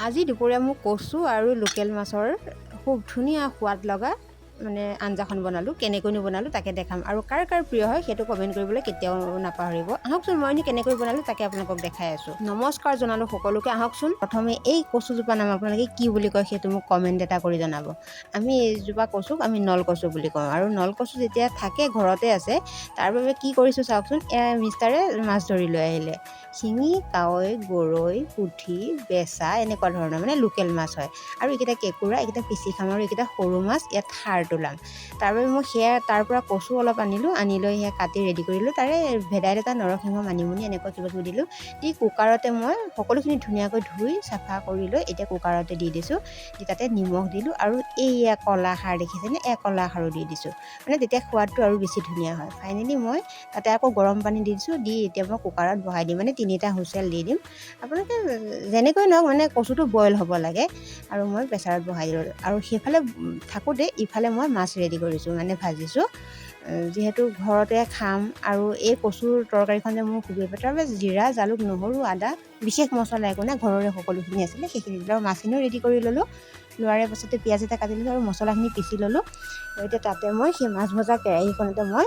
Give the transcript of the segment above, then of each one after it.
আজি দুপৰীয়া মোক কচু আৰু লোকেল মাছৰ খুব ধুনীয়া সোৱাদ লগা মানে আঞ্জাখন বনালোঁ। কেনেকৈনো বনালোঁ তাকে দেখাম, আৰু কাৰ কাৰ প্ৰিয় হয় সেইটো কমেণ্ট কৰিবলৈ কেতিয়াও নাপাহৰিব। আহকচোন মই এনে কেনেকৈ বনালোঁ তাকে আপোনালোকক দেখাই আছোঁ। নমস্কাৰ জনালোঁ সকলোকে। আহকচোন প্ৰথমে এই কচুজোপা নাম আপোনালোকে কি বুলি কয় সেইটো মোক কমেণ্ট এটা কৰি জনাব। আমি এইজোপা কচুক আমি নলকচু বুলি কওঁ, আৰু নলকচু যেতিয়া থাকে ঘৰতে আছে তাৰ বাবে কি কৰিছোঁ চাওকচোন। মিষ্টাৰে মাছ ধৰি লৈ আহিলে, শিঙি, কাৱৈ, গৰৈ, পুঠি, বেচা এনেকুৱা ধৰণৰ মানে লোকেল মাছ হয়। আৰু এইকেইটা কেঁকুৰা, এইকেইটা পিচি খাম, আৰু এইকেইটা সৰু মাছ ইয়াত খাৰ তোলাম। তাৰ বাবে মই তাৰ পৰা কচু অলপ আনিলোঁ, আনি লৈ সেয়া কাটি ৰেডি কৰিলোঁ। তাৰে ভেদাইলতা, নৰসিংহ, মানিমুনি এনেকুৱা কিবা কিবি দিলোঁ। দি কুকাৰতে মই সকলোখিনি ধুনীয়াকৈ ধুই চাফা কৰি লৈ এতিয়া কুকাৰতে দি দিছোঁ। দি তাতে নিমখ দিলোঁ, আৰু এইয়া কলা খাৰ দেখিছেনে, কলা খাৰো দি দিছোঁ। মানে তেতিয়া সোৱাদটো আৰু বেছি ধুনীয়া হয়। ফাইনেলি মই তাতে আকৌ গৰম পানী দি দিছোঁ। দি এতিয়া মই কুকাৰত বহাই দিম, মানে 3টা হুইচেল দি দিম। আপোনালোকে যেনেকৈ নহওক মানে কচুটো বইল হ'ব লাগে, আৰু মই প্ৰেছাৰত বহাই দিলোঁ। আৰু সেইফালে থাকোঁতে ইফালে মই মাছ ৰেডি কৰিছোঁ, মানে ভাজিছোঁ। যিহেতু ঘৰতে খাম, আৰু এই কচুৰ তৰকাৰীখন যে মোৰ খুবেই প্ৰিয়। তাৰপৰা জিৰা, জালুক, নহৰু, আদা, বিশেষ মছলা একো নাই, ঘৰৰে সকলোখিনি আছিলে সেইখিনি দিলোঁ। আৰু মাছখিনিও ৰেডি কৰি ল'লোঁ। লোৱাৰ পাছতে পিঁয়াজ এটা কাটি দিলোঁ আৰু মছলাখিনি পিচি ল'লোঁ। আৰু এতিয়া তাতে মই সেই মাছ ভজা কেৰাহীখনতে মই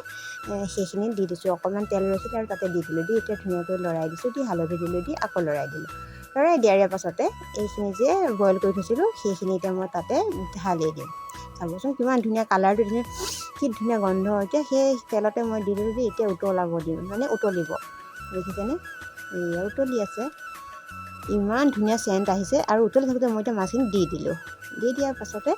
সেইখিনি দি দিছোঁ। অকণমান তেল ৰখিলে আৰু তাতে দি দিলোঁ। দি এতিয়া ধুনীয়াকৈ লৰাই দিছোঁ। দি হালধি দিলোঁ, দি আকৌ লৰাই দিলোঁ। লৰাই দিয়াৰ পাছতে এইখিনি যে বইল কৰি থৈছিলোঁ সেইখিনি এতিয়া মই তাতে ঢালি দিম। চাবচোন কিমান ধুনীয়া কালাৰটো, ধুনীয়া কি ধুনীয়া গন্ধ। এতিয়া সেই তেলতে মই দি দিলোঁ। দি এতিয়া উতলাব দিম, মানে উতলিব। দেখিছেনে, এয়া উতলি আছে, ইমান ধুনীয়া চেণ্ট আহিছে। আৰু উতলি থাকোঁতে মই এতিয়া মাছখিনি দি দিলোঁ। দি দিয়াৰ পাছতে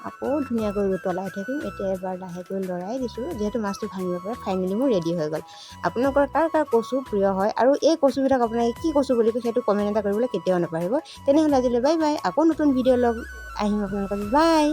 আকৌ ধুনীয়াকৈ উতলাই থাকিম। এতিয়া এবাৰ লাহেকৈ লৰাই দিছোঁ, যিহেতু মাছটো ভাঙিব পাৰে। ফাইনেলি মোৰ ৰেডি হৈ গ'ল। আপোনালোকৰ কাৰ কাৰ কচু প্ৰিয় হয়, আৰু এই কচুবিলাক আপোনালোকে কি কচু বুলি কয় সেইটো কমেণ্ট এটা কৰিবলৈ কেতিয়াও নাপাহৰিব। তেনেহ'লে আজিলৈ বাই বাই। আকৌ নতুন ভিডিঅ' লগ আহিম আপোনালোকৰ। বাই।